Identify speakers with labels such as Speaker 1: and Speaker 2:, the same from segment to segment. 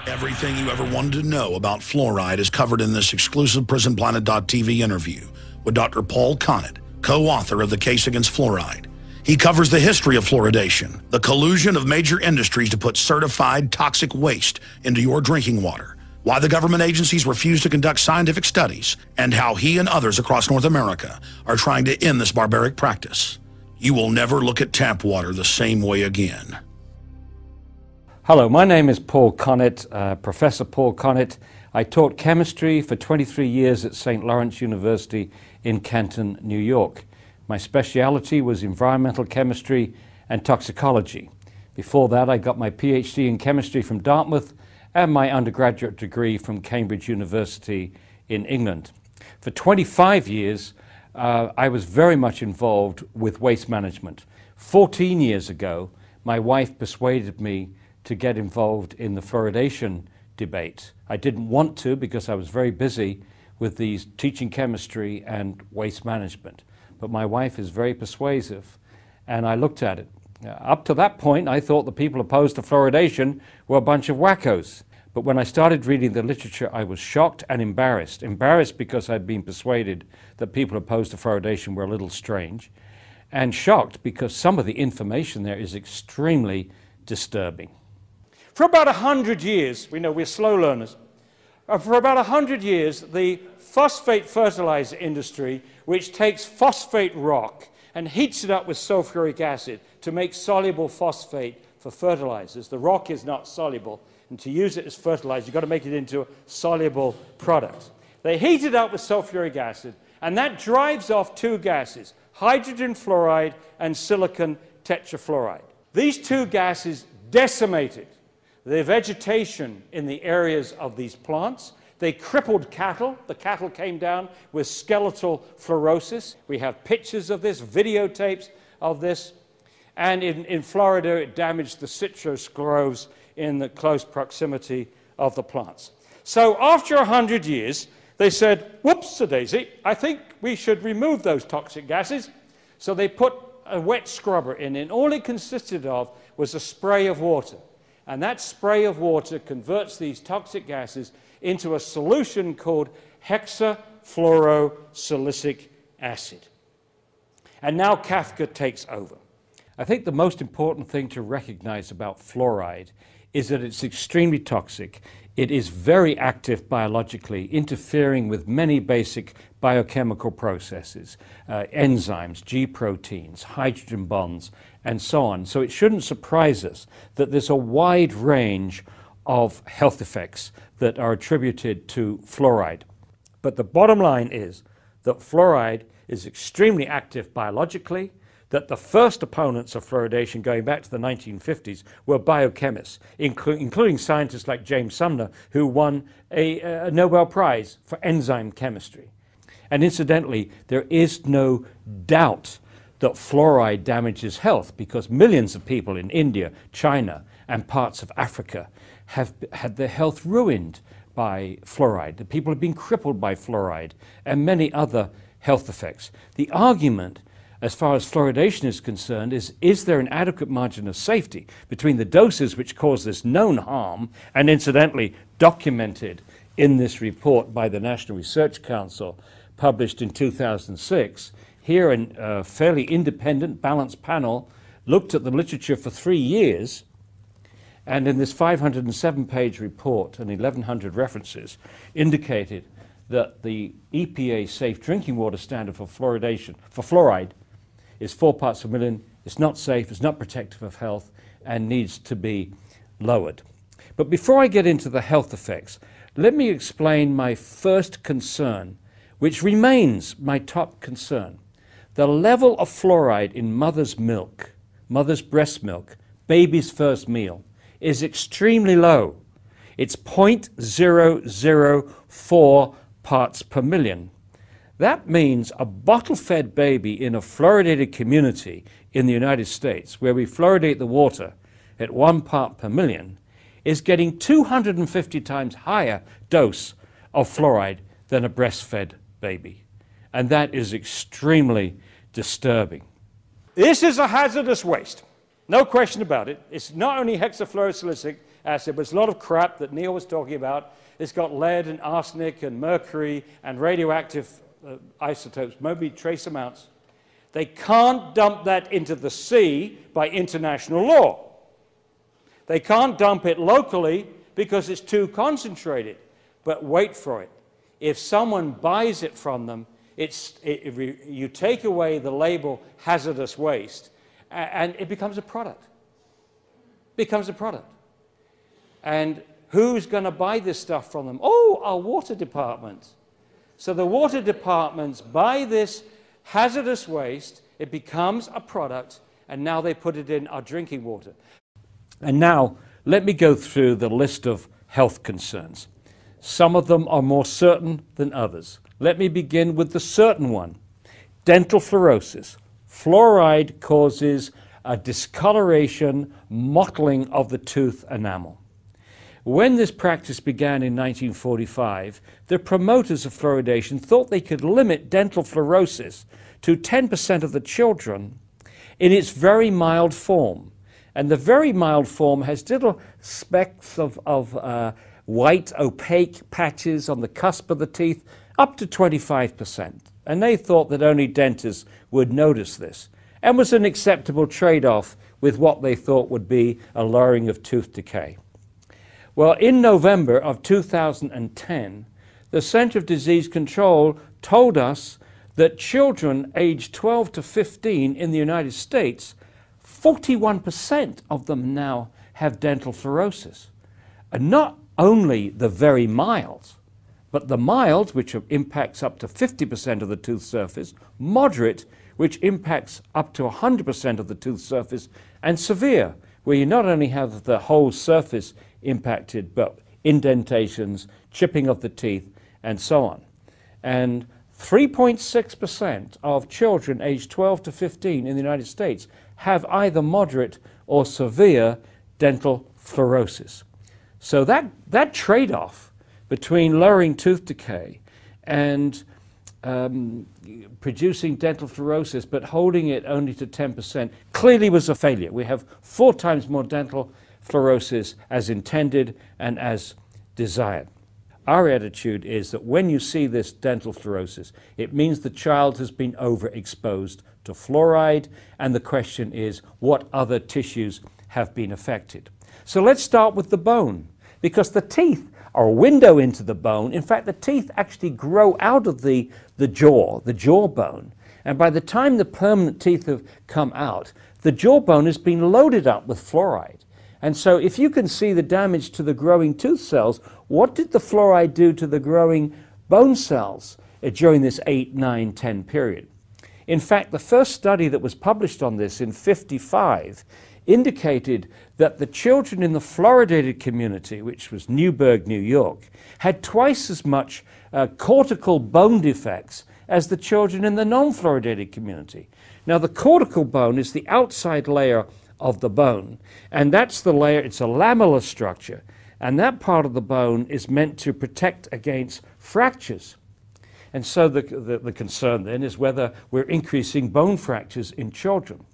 Speaker 1: Everything you ever wanted to know about fluoride is covered in this exclusive PrisonPlanet.tv interview with Dr. Paul Connett, co-author of The Case Against Fluoride. He covers the history of fluoridation, the collusion of major industries to put certified toxic waste into your drinking water, why the government agencies refuse to conduct scientific studies, and how he and others across North America are trying to end this barbaric practice. You will never look at tap water the same way again.
Speaker 2: Hello, my name is Paul Connett, Professor Paul Connett. I taught chemistry for 23 years at St. Lawrence University in Canton, New York. My specialty was environmental chemistry and toxicology. Before that, I got my PhD in chemistry from Dartmouth and my undergraduate degree from Cambridge University in England. For 25 years, I was very much involved with waste management. 14 years ago, my wife persuaded me to get involved in the fluoridation debate. I didn't want to because I was very busy with these teaching chemistry and waste management. But my wife is very persuasive, and I looked at it. Up to that point, I thought the people opposed to fluoridation were a bunch of wackos. But when I started reading the literature, I was shocked and embarrassed. Embarrassed because I'd been persuaded that people opposed to fluoridation were a little strange, and shocked because some of the information there is extremely disturbing. For about 100 years, we know we're slow learners, for about 100 years, the phosphate fertilizer industry, which takes phosphate rock and heats it up with sulfuric acid to make soluble phosphate for fertilizers. The rock is not soluble, and to use it as fertilizer, you've got to make it into a soluble product. They heat it up with sulfuric acid, and that drives off two gases, hydrogen fluoride and silicon tetrafluoride. These two gases decimated the vegetation in the areas of these plants. They crippled cattle. The cattle came down with skeletal fluorosis. We have pictures of this, videotapes of this. And in Florida, it damaged the citrus groves in the close proximity of the plants. So after 100 years, they said, whoops-a-daisy, I think we should remove those toxic gases. So they put a wet scrubber in, and all it consisted of was a spray of water. And that spray of water converts these toxic gases into a solution called hexafluorosilicic acid. And now Kafka takes over. I think the most important thing to recognize about fluoride is that it's extremely toxic. It is very active biologically, interfering with many basic biochemical processes, enzymes, G proteins, hydrogen bonds, and so on. So it shouldn't surprise us that there's a wide range of health effects that are attributed to fluoride. But the bottom line is that fluoride is extremely active biologically, that the first opponents of fluoridation going back to the 1950s were biochemists, including scientists like James Sumner, who won a Nobel Prize for enzyme chemistry. And incidentally, there is no doubt that fluoride damages health, because millions of people in India, China, and parts of Africa have had their health ruined by fluoride. The people have been crippled by fluoride and many other health effects. The argument as far as fluoridation is concerned is there an adequate margin of safety between the doses which cause this known harm and incidentally documented in this report by the National Research Council published in 2006. Here a fairly independent, balanced panel looked at the literature for 3 years, and in this 507-page report and 1,100 references indicated that the EPA safe drinking water standard for fluoridation, for fluoride, is 4 parts per million. It's not safe, it's not protective of health, and needs to be lowered. But before I get into the health effects, let me explain my first concern, which remains my top concern. The level of fluoride in mother's milk, mother's breast milk, baby's first meal, is extremely low. It's 0.004 parts per million. That means a bottle-fed baby in a fluoridated community in the United States, where we fluoridate the water at 1 part per million, is getting 250 times higher dose of fluoride than a breastfed baby. And that is extremely disturbing. This is a hazardous waste. No question about it. It's not only hexafluorosilicic acid, but it's a lot of crap that Neil was talking about. It's got lead and arsenic and mercury and radioactive isotopes, maybe trace amounts. They can't dump that into the sea by international law. They can't dump it locally because it's too concentrated. But wait for it. If someone buys it from them, you take away the label hazardous waste, and it becomes a product. It becomes a product. And who's going to buy this stuff from them? Oh, our water department. So the water departments buy this hazardous waste, it becomes a product, and now they put it in our drinking water. And now, let me go through the list of health concerns. Some of them are more certain than others. Let me begin with the certain one. Dental fluorosis. Fluoride causes a discoloration, mottling of the tooth enamel. When this practice began in 1945, the promoters of fluoridation thought they could limit dental fluorosis to 10% of the children in its very mild form. And the very mild form has little specks of white, opaque patches on the cusp of the teeth, up to 25%. And they thought that only dentists would notice this, and was an acceptable trade-off with what they thought would be a lowering of tooth decay. Well, in November of 2010, the Center of Disease Control told us that children aged 12 to 15 in the United States, 41% of them now have dental fluorosis. And not only the very mild, but the mild, which impacts up to 50% of the tooth surface, moderate, which impacts up to 100% of the tooth surface, and severe, where you not only have the whole surface impacted, but indentations, chipping of the teeth, and so on. And 3.6% of children aged 12 to 15 in the United States have either moderate or severe dental fluorosis. So that trade-off between lowering tooth decay and producing dental fluorosis but holding it only to 10% clearly was a failure. We have 4 times more dental fluorosis as intended and as desired. Our attitude is that when you see this dental fluorosis, it means the child has been overexposed to fluoride, and the question is what other tissues have bone affected. So let's start with the bone, because the teeth are a window into the bone. In fact, the teeth actually grow out of the jawbone. And by the time the permanent teeth have come out, the jawbone has been loaded up with fluoride. And so if you can see the damage to the growing tooth cells, what did the fluoride do to the growing bone cells during this 8, 9, 10 period? In fact, the first study that was published on this in 1955 indicated that the children in the fluoridated community, which was Newburgh, New York, had twice as much cortical bone defects as the children in the non-fluoridated community. Now, the cortical bone is the outside layer of the bone, and that's the layer, it's a lamellar structure, and that part of the bone is meant to protect against fractures. And so the concern then is whether we're increasing bone fractures in children.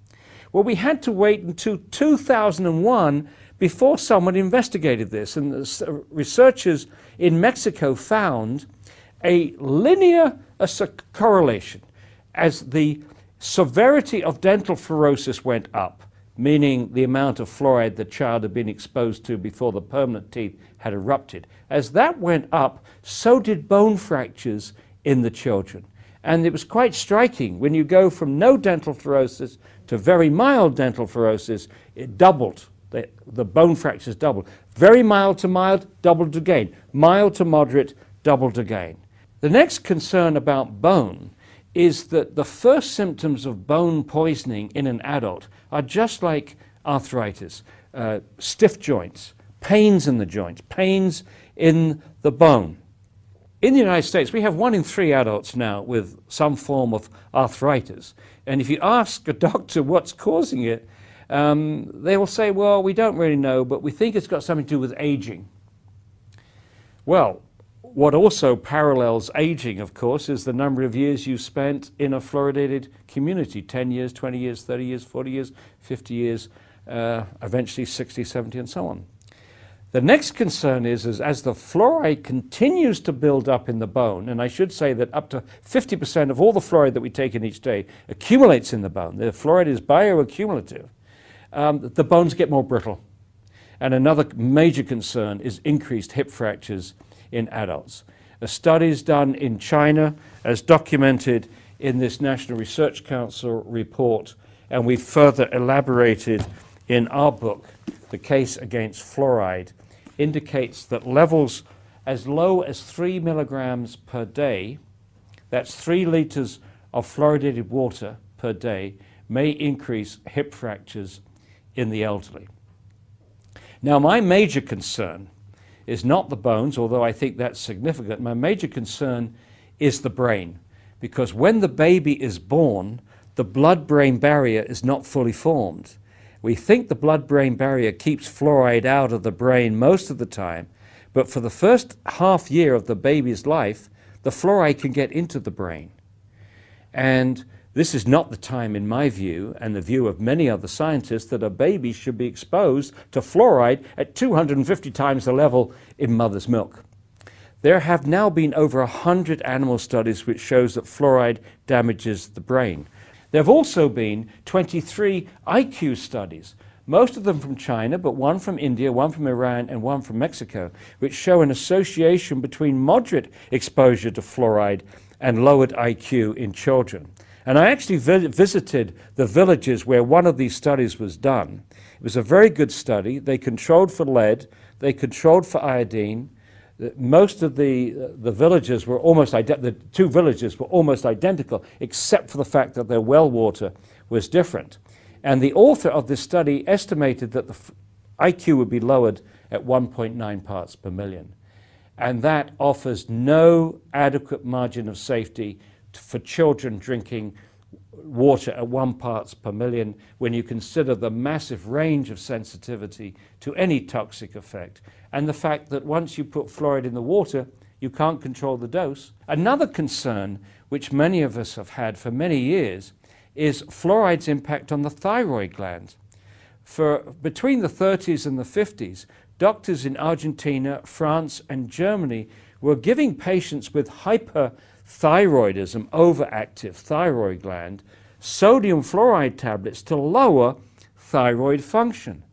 Speaker 2: Well, we had to wait until 2001 before someone investigated this, and the researchers in Mexico found a linear correlation. As the severity of dental fluorosis went up, meaning the amount of fluoride the child had been exposed to before the permanent teeth had erupted, as that went up, so did bone fractures in the children. And it was quite striking. When you go from no dental fluorosis to very mild dental fluorosis, it doubled. The bone fractures doubled. Very mild to mild, doubled again. Mild to moderate, doubled again. The next concern about bone is that the first symptoms of bone poisoning in an adult are just like arthritis, stiff joints, pains in the joints, pains in the bone. In the United States, we have 1 in 3 adults now with some form of arthritis. And if you ask a doctor what's causing it, they will say, well, we don't really know, but we think it's got something to do with aging. Well, what also parallels aging, of course, is the number of years you spent in a fluoridated community, 10 years, 20 years, 30 years, 40 years, 50 years. eventually 60, 70, and so on. The next concern is as the fluoride continues to build up in the bone, and I should say that up to 50% of all the fluoride that we take in each day accumulates in the bone. The fluoride is bioaccumulative. The bones get more brittle. And another major concern is increased hip fractures in adults. A studies done in China, as documented in this National Research Council report, and we further elaborated in our book, The Case Against Fluoride, indicates that levels as low as 3 milligrams per day, that's 3 liters of fluoridated water per day, may increase hip fractures in the elderly. Now, my major concern is not the bones, although I think that's significant. My major concern is the brain, because when the baby is born, the blood-brain barrier is not fully formed. We think the blood-brain barrier keeps fluoride out of the brain most of the time, but for the first half year of the baby's life, the fluoride can get into the brain. And this is not the time, in my view, and the view of many other scientists, that a baby should be exposed to fluoride at 250 times the level in mother's milk. There have now been over 100 animal studies which shows that fluoride damages the brain. There have also been 23 IQ studies, most of them from China, but one from India, one from Iran, and one from Mexico, which show an association between moderate exposure to fluoride and lowered IQ in children. And I actually visited the villages where one of these studies was done. It was a very good study. They controlled for lead, they controlled for iodine. Most of the villages were the 2 villages were almost identical, except for the fact that their well water was different. And the author of this study estimated that the IQ would be lowered at 1.9 parts per million. And that offers no adequate margin of safety for children drinking water at 1 parts per million when you consider the massive range of sensitivity to any toxic effect, and the fact that once you put fluoride in the water, you can't control the dose. Another concern, which many of us have had for many years, is fluoride's impact on the thyroid gland. For between the 30s and the 50s, doctors in Argentina, France, and Germany were giving patients with hyperthyroidism, overactive thyroid gland, sodium fluoride tablets to lower thyroid function.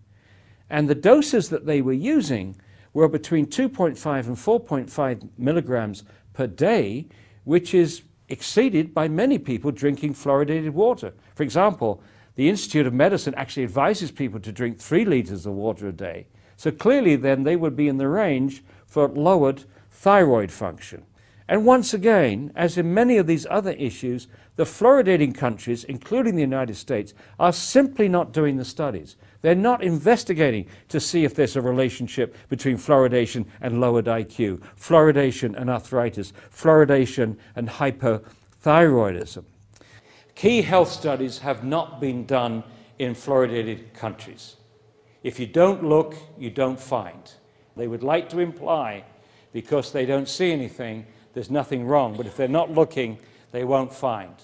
Speaker 2: And the doses that they were using were between 2.5 and 4.5 milligrams per day, which is exceeded by many people drinking fluoridated water. For example, the Institute of Medicine actually advises people to drink 3 liters of water a day. So clearly then they would be in the range for lowered thyroid function. And once again, as in many of these other issues, the fluoridating countries, including the United States, are simply not doing the studies. They're not investigating to see if there's a relationship between fluoridation and lowered IQ, fluoridation and arthritis, fluoridation and hypothyroidism. Key health studies have not been done in fluoridated countries. If you don't look, you don't find. They would like to imply, because they don't see anything, there's nothing wrong. But if they're not looking, they won't find.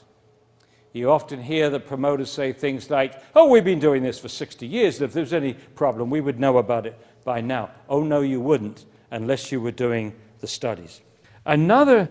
Speaker 2: You often hear the promoters say things like, oh, we've been doing this for 60 years. If there's any problem, we would know about it by now. Oh, no, you wouldn't, unless you were doing the studies. Another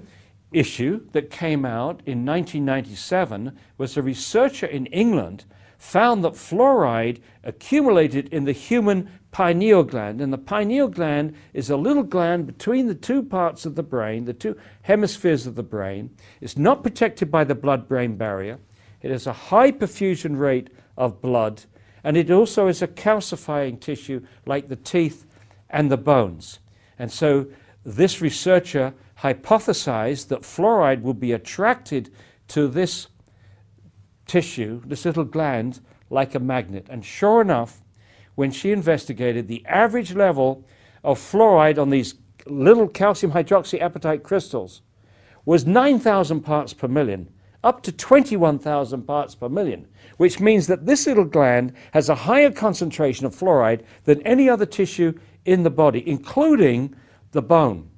Speaker 2: issue that came out in 1997 was a researcher in England found that fluoride accumulated in the human pineal gland. And the pineal gland is a little gland between the 2 parts of the brain, the 2 hemispheres of the brain. It's not protected by the blood-brain barrier. It has a high perfusion rate of blood, and it also is a calcifying tissue like the teeth and the bones. And so this researcher hypothesized that fluoride will be attracted to this tissue, this little gland, like a magnet. And sure enough, when she investigated, the average level of fluoride on these little calcium hydroxyapatite crystals was 9,000 parts per million, up to 21,000 parts per million, which means that this little gland has a higher concentration of fluoride than any other tissue in the body, including the bone.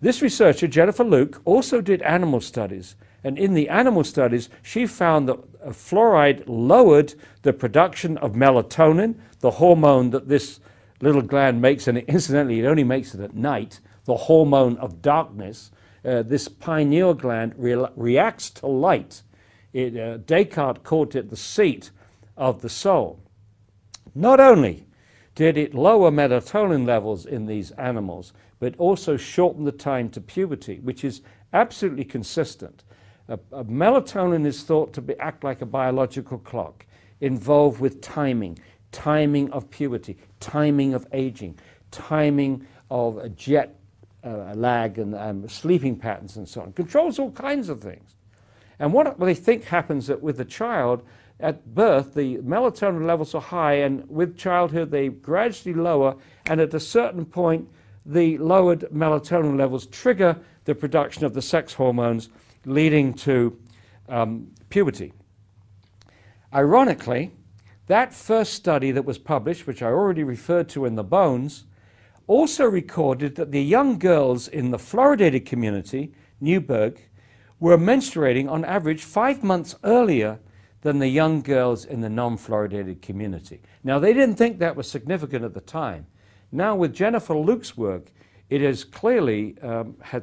Speaker 2: This researcher, Jennifer Luke, also did animal studies, And in the animal studies, she found that fluoride lowered the production of melatonin, the hormone that this little gland makes, and incidentally, it only makes it at night, the hormone of darkness. This pineal gland reacts to light. Descartes called it the seat of the soul. Not only did it lower melatonin levels in these animals, but also shorten the time to puberty, which is absolutely consistent. Melatonin is thought to act like a biological clock, involved with timing of puberty, timing of aging, timing of jet lag and sleeping patterns and so on. Controls all kinds of things. And what they think happens that with the child, at birth, the melatonin levels are high, and with childhood, they gradually lower, and at a certain point, the lowered melatonin levels trigger the production of the sex hormones, leading to puberty. Ironically, that first study that was published, which I already referred to in the bones, also recorded that the young girls in the fluoridated community, Newburgh, were menstruating on average 5 months earlier than the young girls in the non-fluoridated community. Now, they didn't think that was significant at the time. Now, with Jennifer Luke's work, it is clearly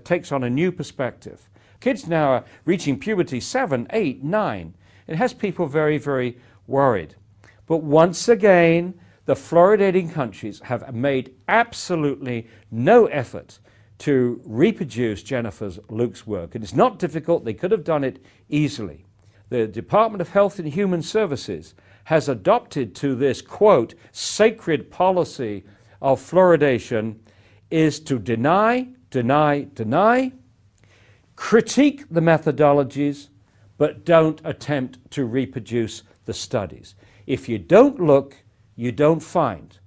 Speaker 2: takes on a new perspective. Kids now are reaching puberty 7, 8, 9. It has people very, very worried. But once again, the fluoridating countries have made absolutely no effort to reproduce Jennifer Luke's work. It is not difficult. They could have done it easily. The Department of Health and Human Services has adopted to this, quote, sacred policy of fluoridation is to deny, critique the methodologies, but don't attempt to reproduce the studies. If you don't look, you don't find.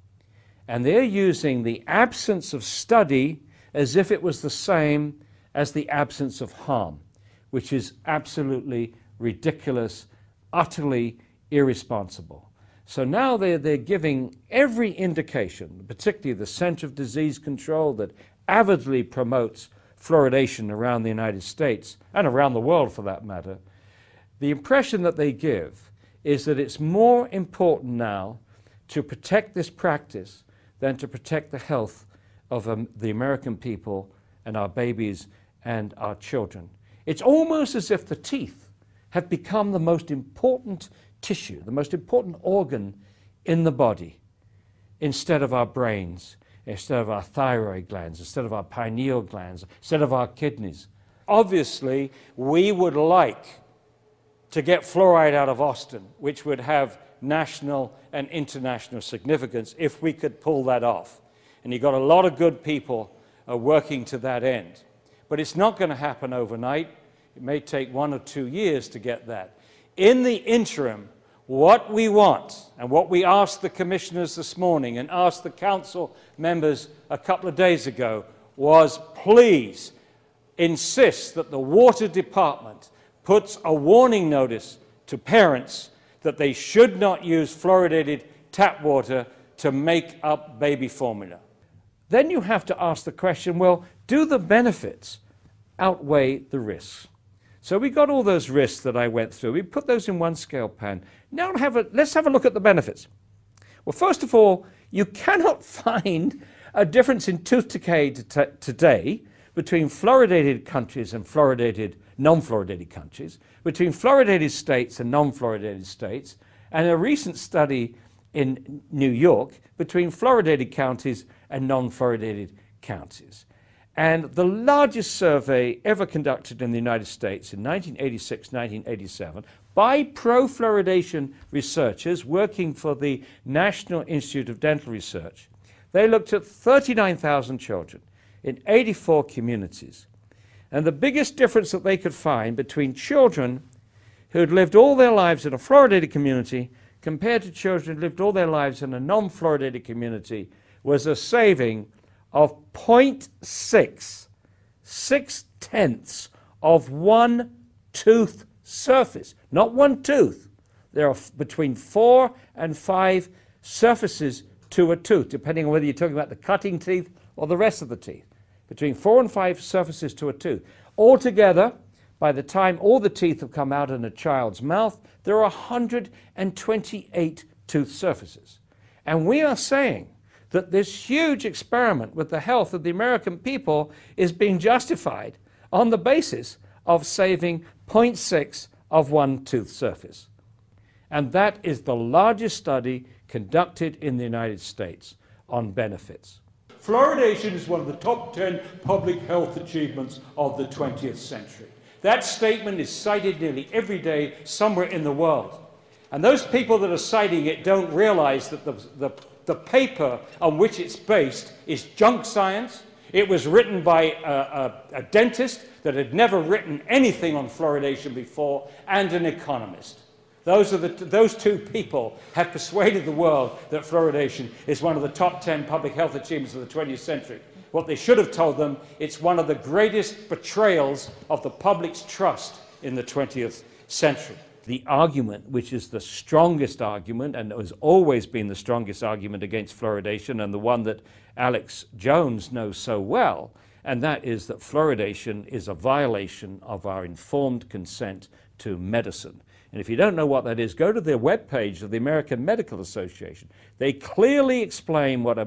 Speaker 2: And they're using the absence of study as if it was the same as the absence of harm, which is absolutely ridiculous, utterly irresponsible. So now they're giving every indication, particularly the Center of Disease Control that avidly promotes fluoridation around the United States, and around the world for that matter. The impression that they give is that it's more important now to protect this practice than to protect the health of the American people and our babies and our children. It's almost as if the teeth have become the most important tissue, the most important organ in the body, instead of our brains, instead of our thyroid glands, instead of our pineal glands, instead of our kidneys. Obviously, we would like to get fluoride out of Austin, which would have national and international significance if we could pull that off. And you've got a lot of good people working to that end. But it's not going to happen overnight. It may take 1 or 2 years to get that. In the interim, what we want, and what we asked the commissioners this morning and asked the council members a couple of days ago, was please insist that the water department puts a warning notice to parents that they should not use fluoridated tap water to make up baby formula. Then you have to ask the question, well, do the benefits outweigh the risks? So we got all those risks that I went through. We put those in one scale pan. Now let's have a look at the benefits. Well, first of all, you cannot find a difference in tooth decay today between fluoridated countries and non-fluoridated countries, between fluoridated states and non-fluoridated states, and a recent study in New York between fluoridated counties and non-fluoridated counties. And the largest survey ever conducted in the United States in 1986-1987 by pro-fluoridation researchers working for the National Institute of Dental Research, they looked at 39,000 children in 84 communities. And the biggest difference that they could find between children who had lived all their lives in a fluoridated community compared to children who lived all their lives in a non-fluoridated community was a saving of 0.6, 6/10 of one tooth surface. Not one tooth. There are between 4 and 5 surfaces to a tooth, depending on whether you're talking about the cutting teeth or the rest of the teeth. Between 4 and 5 surfaces to a tooth. Altogether, by the time all the teeth have come out in a child's mouth, there are 128 tooth surfaces. And we are saying that this huge experiment with the health of the American people is being justified on the basis of saving 0.6 of one tooth surface. And that is the largest study conducted in the United States on benefits.
Speaker 3: Fluoridation is one of the top 10 public health achievements of the 20th century. That statement is cited nearly every day somewhere in the world. And those people that are citing it don't realize that the paper on which it's based is junk science. It was written by a dentist that had never written anything on fluoridation before, and an economist. Those two people have persuaded the world that fluoridation is one of the top 10 public health achievements of the 20th century. What they should have told them, it's one of the greatest betrayals of the public's trust in the 20th century.
Speaker 2: The argument, which is the strongest argument, and has always been the strongest argument against fluoridation, and the one that Alex Jones knows so well, and that is that fluoridation is a violation of our informed consent to medicine. And if you don't know what that is, go to their webpage of the American Medical Association. They clearly explain what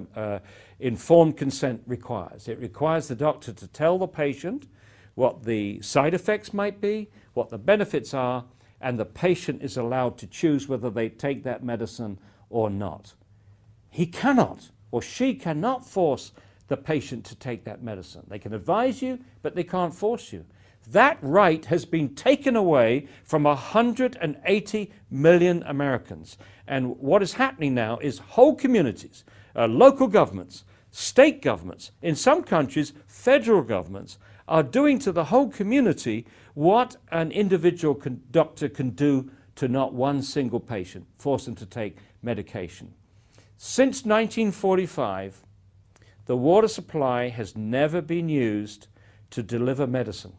Speaker 2: informed consent requires. It requires the doctor to tell the patient what the side effects might be, what the benefits are, and the patient is allowed to choose whether they take that medicine or not. He cannot, or she cannot, force the patient to take that medicine. They can advise you, but they can't force you. That right has been taken away from 180 million Americans. And what is happening now is whole communities, local governments, state governments, in some countries, federal governments, are doing to the whole community what an individual doctor can do to not one single patient, force them to take medication. Since 1945, the water supply has never been used to deliver medicine.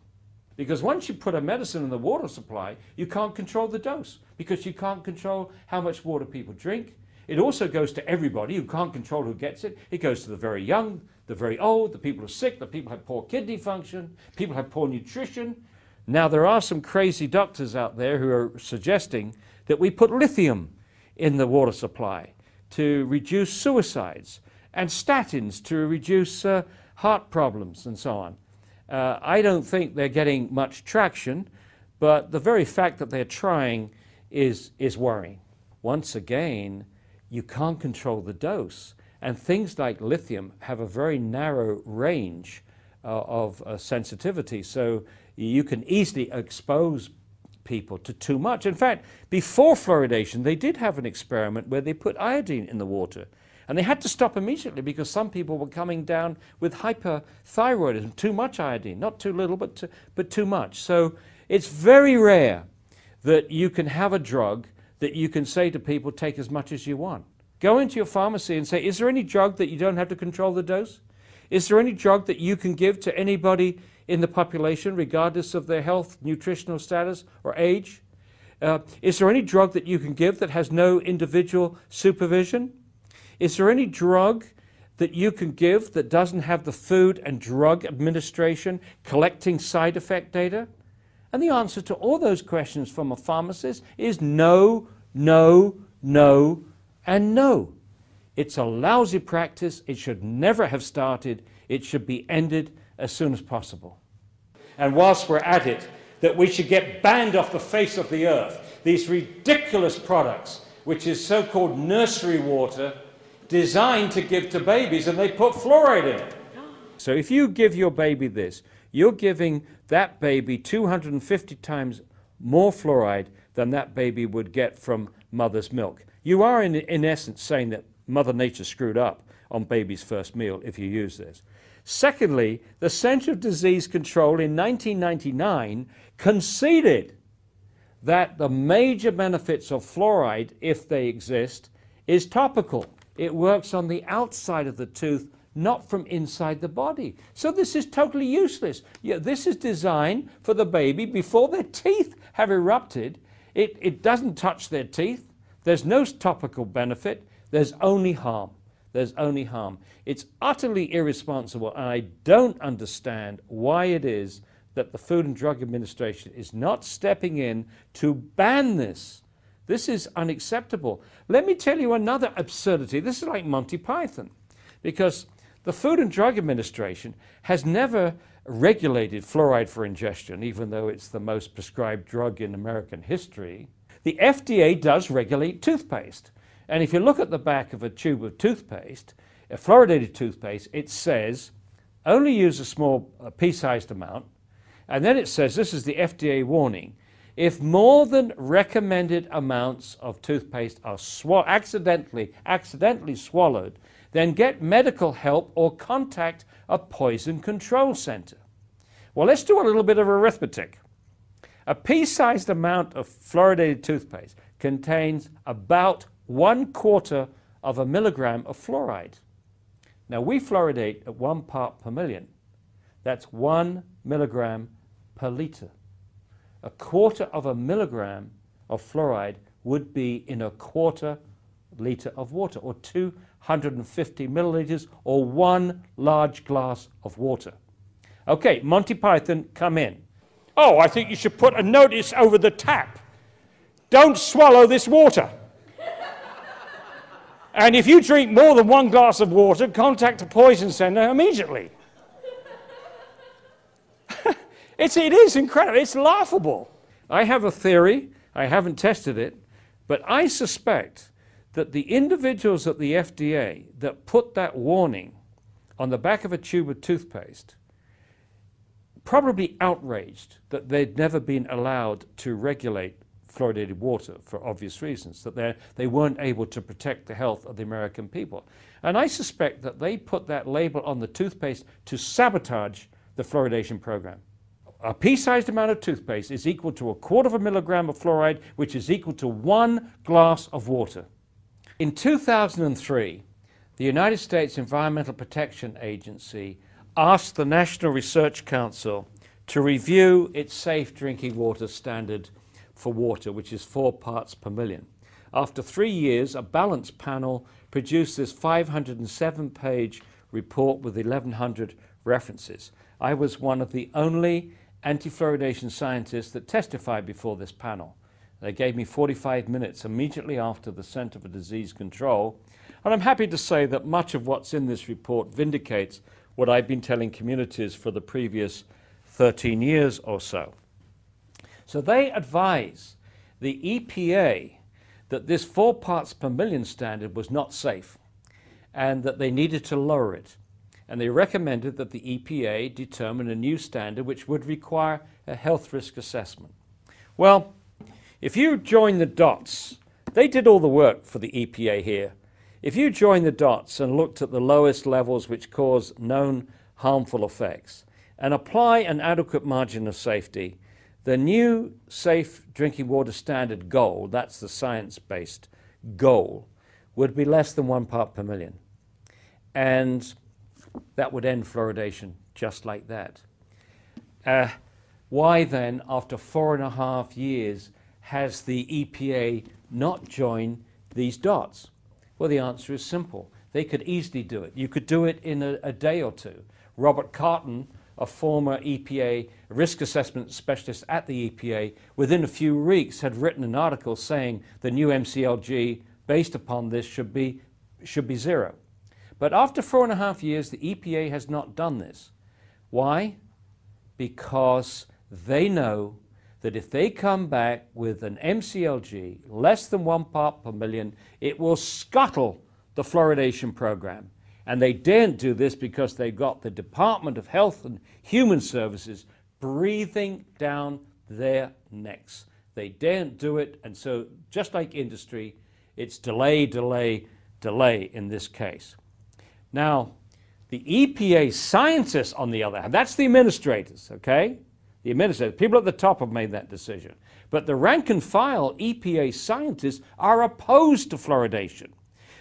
Speaker 2: Because once you put a medicine in the water supply, you can't control the dose, because you can't control how much water people drink. It also goes to everybody. You can't control who gets it. It goes to the very young, the very old, the people who are sick, the people who have poor kidney function, people who have poor nutrition. Now, there are some crazy doctors out there who are suggesting that we put lithium in the water supply to reduce suicides, and statins to reduce heart problems and so on. I don't think they're getting much traction, but the very fact that they're trying is worrying. Once again, you can't control the dose, and things like lithium have a very narrow range of sensitivity, so you can easily expose people to too much. In fact, before fluoridation, they did have an experiment where they put iodine in the water. And they had to stop immediately because some people were coming down with hyperthyroidism, too much iodine, not too little, but too much. So it's very rare that you can have a drug that you can say to people, take as much as you want. Go into your pharmacy and say, is there any drug that you don't have to control the dose? Is there any drug that you can give to anybody in the population, regardless of their health, nutritional status, or age? Is there any drug that you can give that has no individual supervision? Is there any drug that you can give that doesn't have the Food and Drug Administration collecting side effect data? And the answer to all those questions from a pharmacist is no, no, no, and no. It's a lousy practice. It should never have started. It should be ended as soon as possible.
Speaker 3: And whilst we're at it, that we should get banned off the face of the earth, these ridiculous products, which is so-called nursery water, designed to give to babies, and they put fluoride in it.
Speaker 2: So if you give your baby this, you're giving that baby 250 times more fluoride than that baby would get from mother's milk. You are in essence saying that Mother Nature screwed up on baby's first meal if you use this. Secondly, the Center of Disease Control in 1999 conceded that the major benefits of fluoride, if they exist, is topical. It works on the outside of the tooth, not from inside the body. So this is totally useless. Yeah, this is designed for the baby before their teeth have erupted. It doesn't touch their teeth. There's no topical benefit. There's only harm. There's only harm. It's utterly irresponsible, and I don't understand why it is that the Food and Drug Administration is not stepping in to ban this. This is unacceptable. Let me tell you another absurdity. This is like Monty Python, because the Food and Drug Administration has never regulated fluoride for ingestion, even though it's the most prescribed drug in American history. The FDA does regulate toothpaste. And if you look at the back of a tube of toothpaste, a fluoridated toothpaste, it says only use a small pea-sized amount. And then it says, this is the FDA warning, if more than recommended amounts of toothpaste are accidentally swallowed, then get medical help or contact a poison control center. Well, let's do a little bit of arithmetic. A pea-sized amount of fluoridated toothpaste contains about 1/4 of a milligram of fluoride. Now, we fluoridate at 1 part per million. That's 1 milligram per liter. 1/4 of a milligram of fluoride would be in 1/4 liter of water, or 250 milliliters, or 1 large glass of water. Okay, Monty Python, come in. Oh, I think you should put a notice over the tap. Don't swallow this water. And if you drink more than 1 glass of water, contact a poison center immediately. It is incredible. It's laughable. I have a theory. I haven't tested it, but I suspect that the individuals at the FDA that put that warning on the back of a tube of toothpaste probably outraged that they'd never been allowed to regulate fluoridated water for obvious reasons, that they weren't able to protect the health of the American people. And I suspect that they put that label on the toothpaste to sabotage the fluoridation program. A pea-sized amount of toothpaste is equal to 1/4 of a milligram of fluoride, which is equal to 1 glass of water. In 2003, the United States Environmental Protection Agency asked the National Research Council to review its safe drinking water standard for water, which is 4 parts per million. After 3 years, a balanced panel produced this 507-page report with 1,100 references. I was one of the only anti-fluoridation scientists that testified before this panel. They gave me 45 minutes immediately after the Center for Disease Control, and I'm happy to say that much of what's in this report vindicates what I've been telling communities for the previous 13 years or so. So they advise the EPA that this 4 parts per million standard was not safe and that they needed to lower it. And they recommended that the EPA determine a new standard which would require a health risk assessment. Well, if you join the dots, they did all the work for the EPA here. If you join the dots and looked at the lowest levels which cause known harmful effects and apply an adequate margin of safety, the new safe drinking water standard goal, that's the science-based goal, would be less than 1 part per million. And that would end fluoridation just like that. Why then, after 4.5 years, has the EPA not joined these dots? Well, the answer is simple. They could easily do it. You could do it in a day or two. Robert Carton, a former EPA risk assessment specialist at the EPA, within a few weeks had written an article saying the new MCLG based upon this should be 0. But after 4.5 years, the EPA has not done this. Why? Because they know that if they come back with an MCLG less than 1 part per million, it will scuttle the fluoridation program. And they daren't do this because they've got the Department of Health and Human Services breathing down their necks. They daren't do it, and so just like industry, it's delay, delay, delay in this case. Now, the EPA scientists, on the other hand, that's the administrators, okay? The administrators, people at the top have made that decision. But the rank and file EPA scientists are opposed to fluoridation.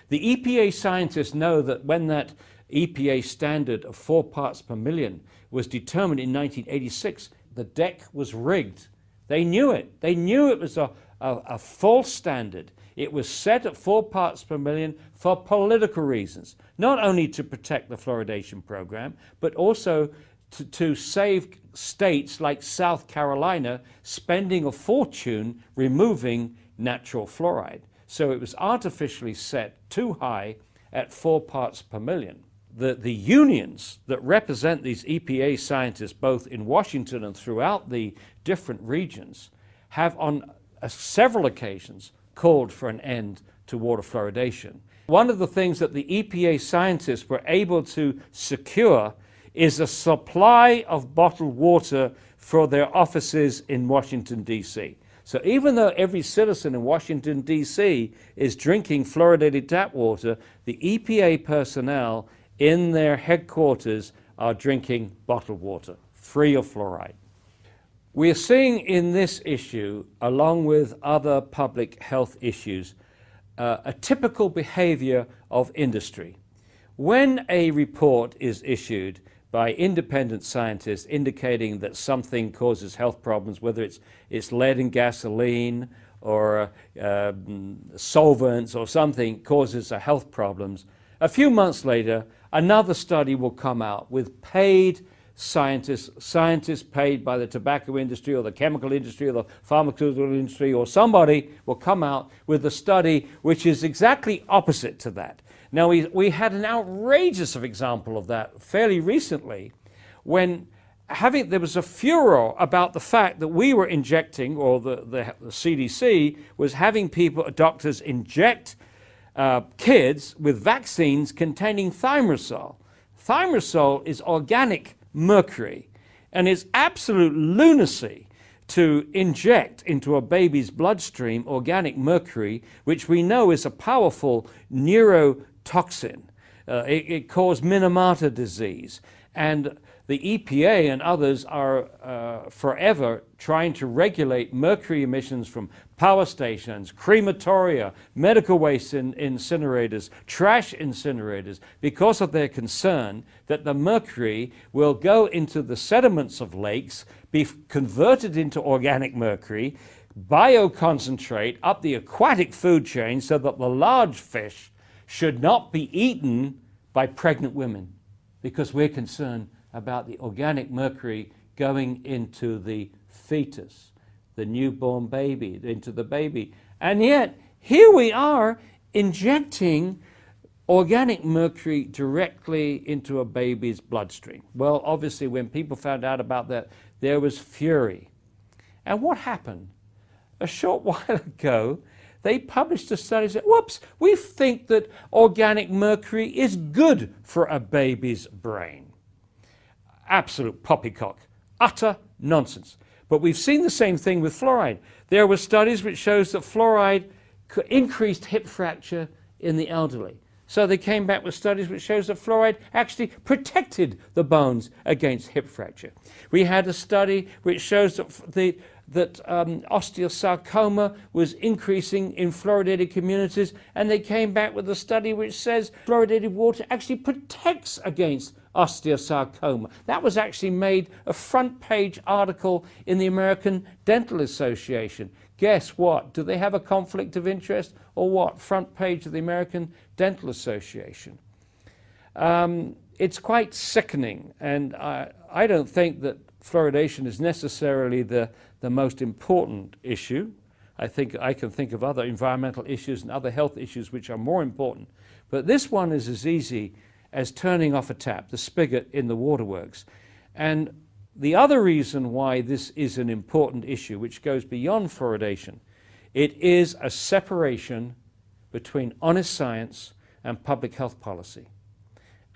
Speaker 2: The EPA scientists know that when that EPA standard of 4 parts per million was determined in 1986, the deck was rigged. They knew it. They knew it was a false standard. It was set at 4 parts per million for political reasons, not only to protect the fluoridation program, but also to save states like South Carolina spending a fortune removing natural fluoride. So it was artificially set too high at 4 parts per million. The unions that represent these EPA scientists, both in Washington and throughout the different regions, have on several occasions called for an end to water fluoridation. One of the things that the EPA scientists were able to secure is a supply of bottled water for their offices in Washington, D.C. So even though every citizen in Washington, D.C. is drinking fluoridated tap water, the EPA personnel in their headquarters are drinking bottled water, free of fluoride. We are seeing in this issue, along with other public health issues, a typical behavior of industry. When a report is issued by independent scientists indicating that something causes health problems, whether it's lead in gasoline or solvents or something causes health problems, a few months later, another study will come out with paid scientists paid by the tobacco industry or the chemical industry or the pharmaceutical industry, or somebody will come out with a study which is exactly opposite to that. Now, we had an outrageous example of that fairly recently when there was a furor about the fact that we were injecting, or the CDC was having doctors inject kids with vaccines containing thimerosal. Thimerosal is organic mercury, and it's absolute lunacy to inject into a baby's bloodstream organic mercury, which we know is a powerful neurotoxin. It caused Minamata disease, and the EPA and others are forever trying to regulate mercury emissions from power stations, crematoria, medical waste incinerators, trash incinerators, because of their concern that the mercury will go into the sediments of lakes, be converted into organic mercury, bioconcentrate up the aquatic food chain so that the large fish should not be eaten by pregnant women, because we're concerned about the organic mercury going into the fetus, the newborn baby, into the baby. And yet, here we are injecting organic mercury directly into a baby's bloodstream. Well, obviously, when people found out about that, there was fury. And what happened? A short while ago, they published a study that said, whoops, we think that organic mercury is good for a baby's brain. Absolute poppycock, utter nonsense. But we've seen the same thing with fluoride. There were studies which shows that fluoride increased hip fracture in the elderly. So they came back with studies which shows that fluoride actually protected the bones against hip fracture. We had a study which shows that osteosarcoma was increasing in fluoridated communities, and they came back with a study which says fluoridated water actually protects against osteosarcoma. That was actually made a front page article in the American Dental Association. Guess what? Do they have a conflict of interest or what? Front page of the American Dental Association. It's quite sickening, and I don't think that fluoridation is necessarily the most important issue. I think I can think of other environmental issues and other health issues which are more important. But this one is as easy as turning off a tap, the spigot in the waterworks. And the other reason why this is an important issue, which goes beyond fluoridation, it is a separation between honest science and public health policy.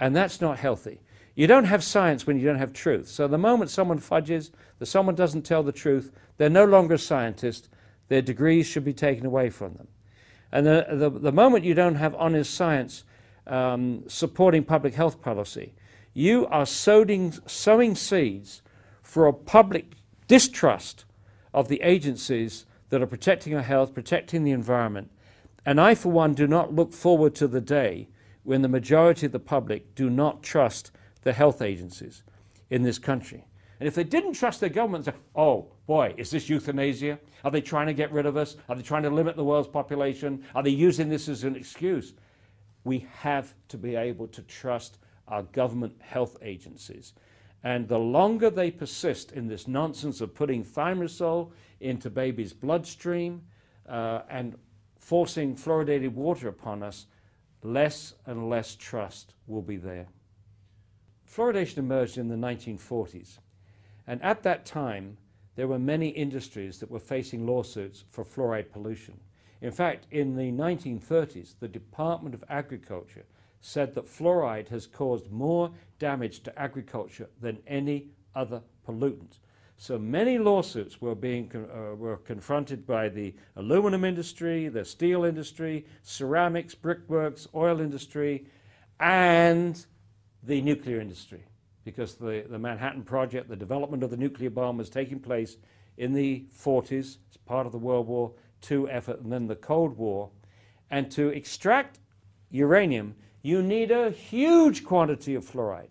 Speaker 2: And that's not healthy. You don't have science when you don't have truth. So the moment someone fudges, that someone doesn't tell the truth, they're no longer a scientist. Their degrees should be taken away from them. And the moment you don't have honest science supporting public health policy, you are sowing seeds for a public distrust of the agencies that are protecting our health, protecting the environment. And I, for one, do not look forward to the day when the majority of the public do not trust the health agencies in this country. And if they didn't trust their government, say, oh boy, is this euthanasia? Are they trying to get rid of us? Are they trying to limit the world's population? Are they using this as an excuse? We have to be able to trust our government health agencies. And the longer they persist in this nonsense of putting thimerosal into baby's bloodstream and forcing fluoridated water upon us, less and less trust will be there. Fluoridation emerged in the 1940s, and at that time there were many industries that were facing lawsuits for fluoride pollution. In fact, in the 1930s, the Department of Agriculture said that fluoride has caused more damage to agriculture than any other pollutant. So many lawsuits were were confronted by the aluminum industry, the steel industry, ceramics, brickworks, oil industry, and the nuclear industry, because the Manhattan Project, the development of the nuclear bomb, was taking place in the 40s as part of the World War II effort and then the Cold War. And to extract uranium, you need a huge quantity of fluoride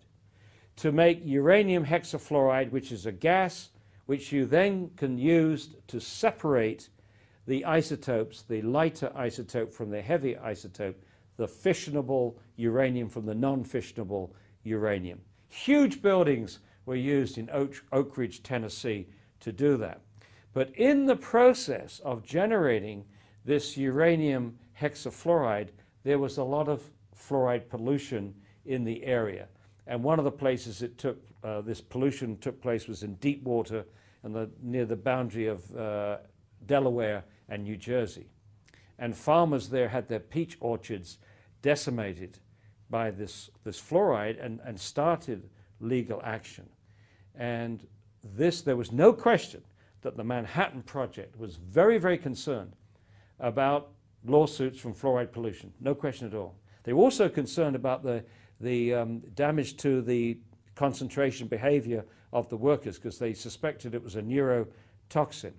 Speaker 2: to make uranium hexafluoride, which is a gas which you then can use to separate the isotopes, the lighter isotope from the heavy isotope, the fissionable uranium from the non-fissionable uranium. Huge buildings were used in Oak Ridge, Tennessee to do that. But in the process of generating this uranium hexafluoride, there was a lot of fluoride pollution in the area. And one of the places it took, this pollution took place was in deep water and near the boundary of Delaware and New Jersey. And farmers there had their peach orchards decimated by this fluoride and started legal action. And there was no question that the Manhattan Project was very, very concerned about lawsuits from fluoride pollution. No question at all. They were also concerned about the damage to the concentration behavior of the workers because they suspected it was a neurotoxin.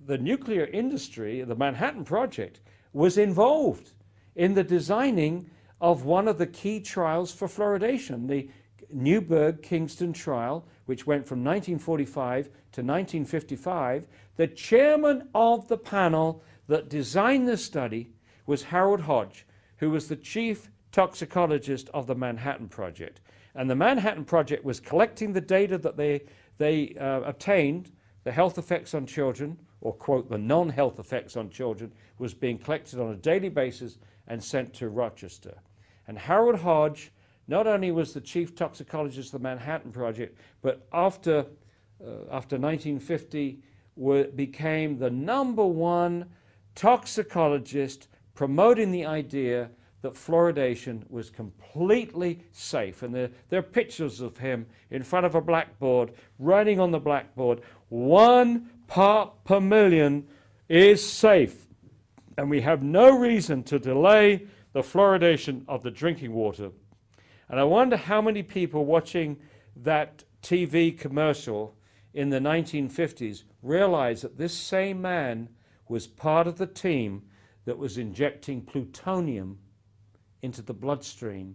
Speaker 2: The nuclear industry, the Manhattan Project, was involved in the designing of one of the key trials for fluoridation, the Newburgh-Kingston trial, which went from 1945 to 1955. The chairman of the panel that designed this study was Harold Hodge, who was the chief toxicologist of the Manhattan Project. And the Manhattan Project was collecting the data that they obtained, the health effects on children, or quote, the non-health effects on children, was being collected on a daily basis and sent to Rochester. And Harold Hodge not only was the chief toxicologist of the Manhattan Project, but after 1950 became the #1 toxicologist promoting the idea that fluoridation was completely safe. And there are pictures of him in front of a blackboard, writing on the blackboard, 1 part per million is safe. And we have no reason to delay the fluoridation of the drinking water. And I wonder how many people watching that TV commercial in the 1950s realized that this same man was part of the team that was injecting plutonium into the bloodstream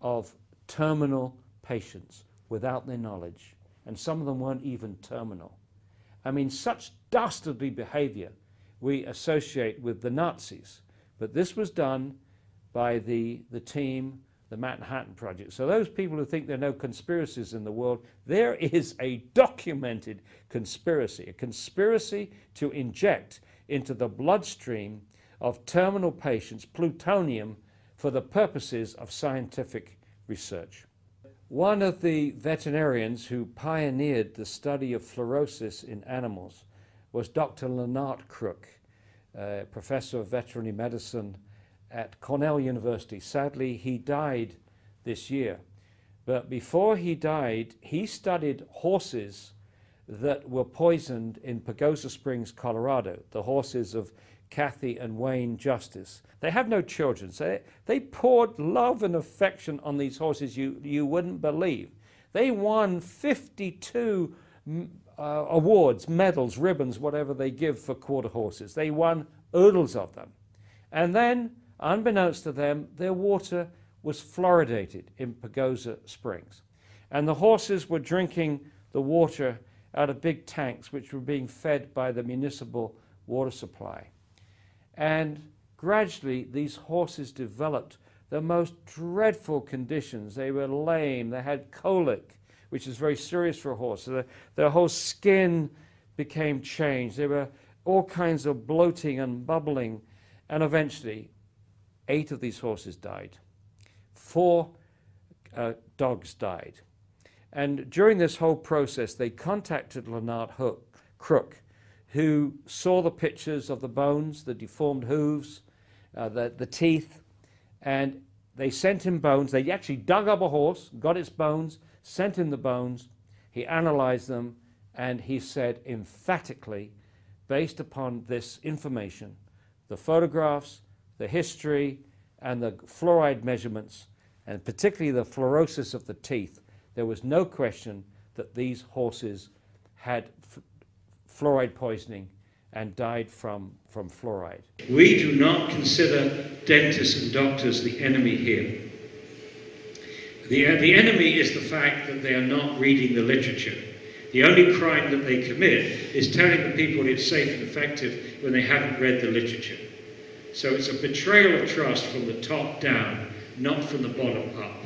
Speaker 2: of terminal patients without their knowledge. And some of them weren't even terminal. I mean, such dastardly behavior we associate with the Nazis. But this was done by the team, the Manhattan Project. So those people who think there are no conspiracies in the world, there is a documented conspiracy, a conspiracy to inject into the bloodstream of terminal patients plutonium for the purposes of scientific research. One of the veterinarians who pioneered the study of fluorosis in animals was Dr. Lennart Crook, professor of veterinary medicine at Cornell University. Sadly, he died this year. But before he died, he studied horses that were poisoned in Pagosa Springs, Colorado, the horses of Kathy and Wayne Justice. They have no children, so they poured love and affection on these horses you wouldn't believe. They won 52 awards, medals, ribbons, whatever they give for quarter horses. They won oodles of them. And then, unbeknownst to them, their water was fluoridated in Pagosa Springs. And the horses were drinking the water out of big tanks which were being fed by the municipal water supply. And gradually these horses developed the most dreadful conditions. They were lame, they had colic, which is very serious for a horse. So their whole skin became changed. There were all kinds of bloating and bubbling, and eventually 8 of these horses died. 4 dogs died. And during this whole process, they contacted Leonard Crook, who saw the pictures of the bones, the deformed hooves, the teeth, and they sent him bones. They actually dug up a horse, got its bones, sent him the bones. He analyzed them, and he said emphatically, based upon this information, the photographs, the history, and the fluoride measurements, and particularly the fluorosis of the teeth, there was no question that these horses had fluoride poisoning and died from fluoride.
Speaker 4: We do not consider dentists and doctors the enemy here. The enemy is the fact that they are not reading the literature. The only crime that they commit is telling the people it's safe and effective when they haven't read the literature. So it's a betrayal of trust from the top down, not from the bottom up.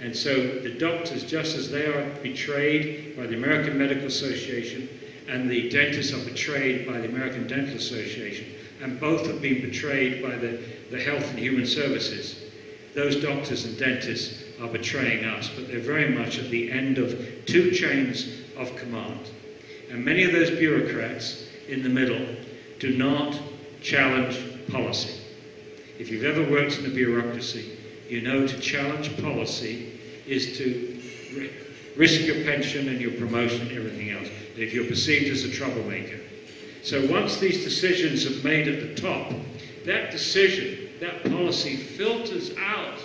Speaker 4: And so the doctors, just as they are betrayed by the American Medical Association, and the dentists are betrayed by the American Dental Association, and both have been betrayed by the Health and Human Services. Those doctors and dentists are betraying us, but they're very much at the end of 2 chains of command. And many of those bureaucrats in the middle do not challenge policy. If you've ever worked in the bureaucracy, you know to challenge policy is to risk your pension and your promotion and everything else, if you're perceived as a troublemaker. So once these decisions are made at the top, that decision, that policy filters out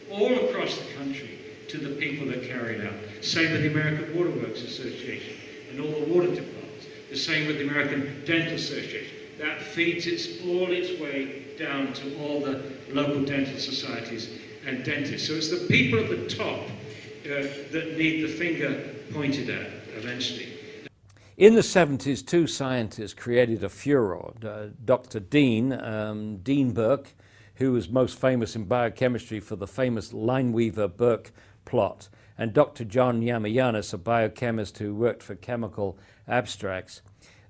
Speaker 4: all across the country to the people that carry it out. Same with the American Water Works Association and all the water departments. The same with the American Dental Association. That feeds all its way down to all the local dental societies and dentists. So it's the people at the top that need the finger pointed at eventually.
Speaker 2: In the 70s, 2 scientists created a furor. Dr. Dean Burke, who was most famous in biochemistry for the famous Lineweaver-Burke plot, and Dr. John Yamayanis, a biochemist who worked for Chemical Abstracts.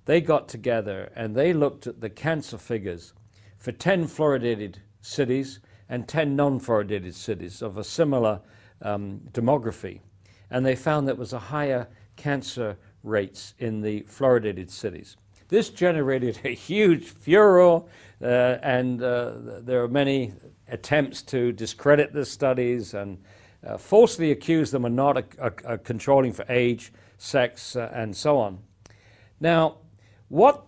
Speaker 2: They got together and they looked at the cancer figures for 10 fluoridated cities and 10 non-fluoridated cities of a similar demography. And they found there was a higher cancer rates in the fluoridated cities. This generated a huge furor, and there are many attempts to discredit the studies and falsely accuse them of not controlling for age, sex, and so on. Now, what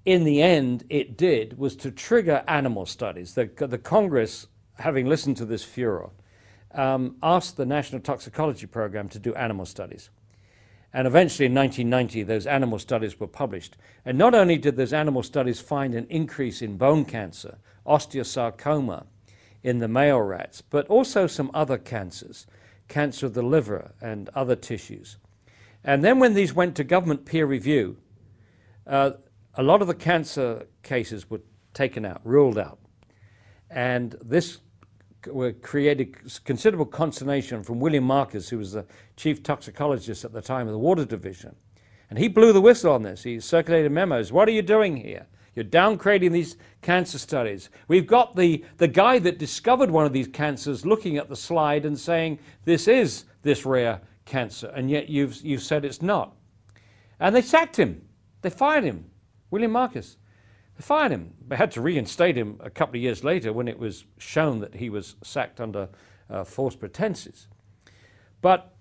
Speaker 2: in the end it did was to trigger animal studies. The Congress, having listened to this furor, asked the National Toxicology Program to do animal studies. And eventually in 1990, those animal studies were published. And not only did those animal studies find an increase in bone cancer, osteosarcoma, in the male rats, but also some other cancers, cancer of the liver and other tissues. And then when these went to government peer review, a lot of the cancer cases were taken out, ruled out. And this created considerable consternation from William Marcus, who was the chief toxicologist at the time of the Water Division. And he blew the whistle on this. He circulated memos. What are you doing here? You're downgrading these cancer studies. We've got the guy that discovered one of these cancers looking at the slide and saying, this is this rare cancer, and yet you've said it's not. And they sacked him. They fired him, William Marcus. They fired him. They had to reinstate him a couple of years later when it was shown that he was sacked under false pretenses. But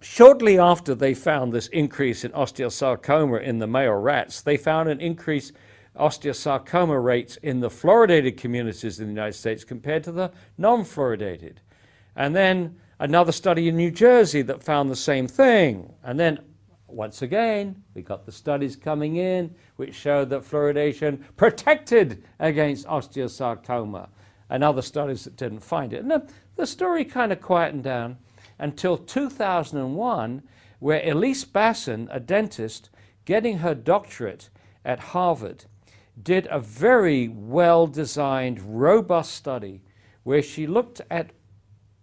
Speaker 2: shortly after they found this increase in osteosarcoma in the male rats, they found an increase osteosarcoma rates in the fluoridated communities in the United States compared to the non-fluoridated. And then another study in New Jersey that found the same thing. And then once again, we got the studies coming in which showed that fluoridation protected against osteosarcoma, and other studies that didn't find it. And the story kind of quietened down until 2001, where Elise Basson, a dentist, getting her doctorate at Harvard, did a very well-designed, robust study where she looked at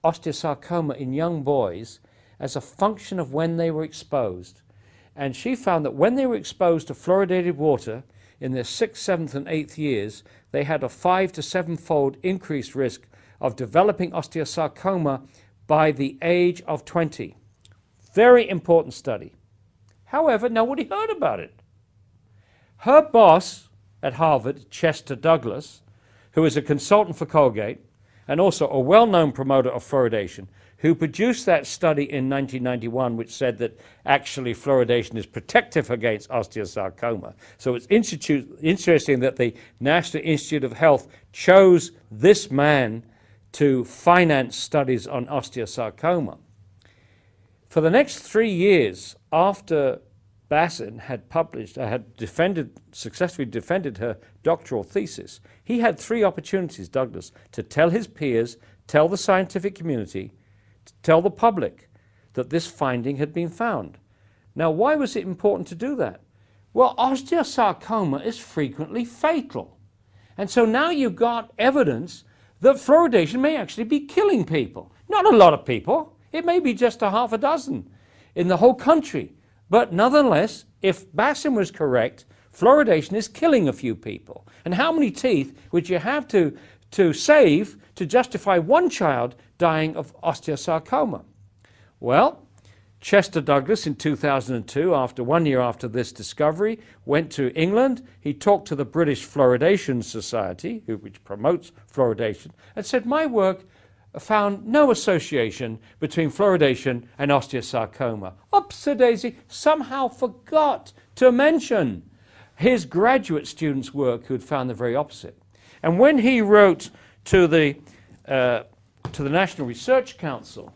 Speaker 2: osteosarcoma in young boys as a function of when they were exposed. And she found that when they were exposed to fluoridated water in their 6th, 7th, and 8th years, they had a 5 to 7-fold increased risk of developing osteosarcoma by the age of 20. Very important study. However, nobody heard about it. Her boss at Harvard, Chester Douglas, who is a consultant for Colgate and also a well-known promoter of fluoridation, who produced that study in 1991, which said that actually fluoridation is protective against osteosarcoma. So it's interesting that the National Institute of Health chose this man to finance studies on osteosarcoma. For the next 3 years after Bassin had successfully defended her doctoral thesis, he had 3 opportunities, Douglas, to tell his peers, tell the scientific community, to tell the public that this finding had been found. Now, why was it important to do that? Well, osteosarcoma is frequently fatal. And so now you've got evidence that fluoridation may actually be killing people. Not a lot of people. It may be just a half a dozen in the whole country. But nonetheless, if Bassin was correct, fluoridation is killing a few people. And how many teeth would you have to save to justify one child dying of osteosarcoma? Well, Chester Douglas in 2002, after 1 year after this discovery, went to England. He talked to the British Fluoridation Society, which promotes fluoridation, and said, my work found no association between fluoridation and osteosarcoma. Oops-a-daisy, somehow forgot to mention his graduate students' work who had found the very opposite. And when he wrote to the National Research Council,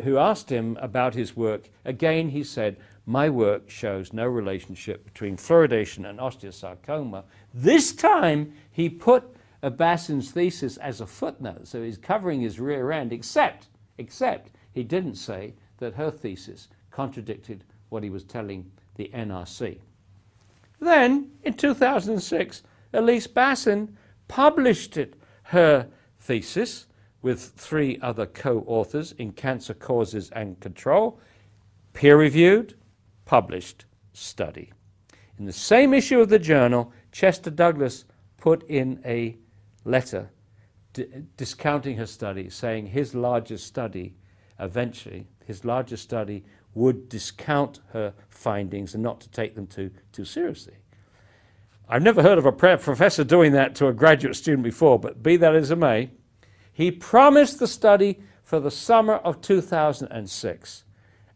Speaker 2: who asked him about his work, again he said, my work shows no relationship between fluoridation and osteosarcoma. This time he put Bassin's thesis as a footnote, so he's covering his rear end, except he didn't say that her thesis contradicted what he was telling the NRC. Then, in 2006, Elise Bassin published her thesis with 3 other co-authors in Cancer Causes and Control, peer-reviewed, published study. In the same issue of the journal, Chester Douglas put in a letter discounting her study, saying his largest study, eventually, his largest study would discount her findings and not to take them too seriously. I've never heard of a professor doing that to a graduate student before, but be that as it may, he promised the study for the summer of 2006,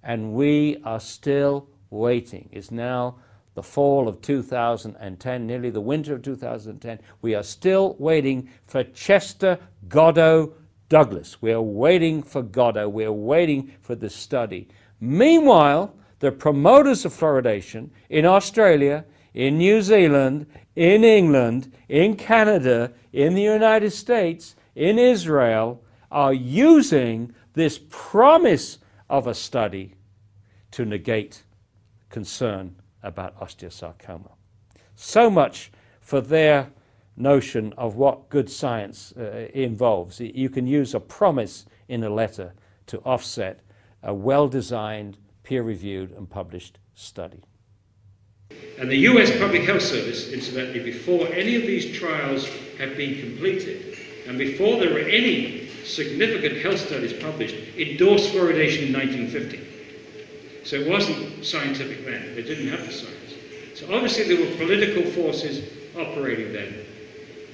Speaker 2: and we are still waiting. It's now the fall of 2010, nearly the winter of 2010. We are still waiting for Chester Goddo Douglas. We are waiting for Goddo. We are waiting for the study. Meanwhile, the promoters of fluoridation in Australia, in New Zealand, in England, in Canada, in the United States, in Israel, are using this promise of a study to negate concern about osteosarcoma. So much for their notion of what good science involves. You can use a promise in a letter to offset a well-designed, peer-reviewed and published study.
Speaker 4: And the US Public Health Service, incidentally, before any of these trials had been completed, and before there were any significant health studies published, endorsed fluoridation in 1950. So it wasn't scientific then. They didn't have the science. So obviously there were political forces operating then.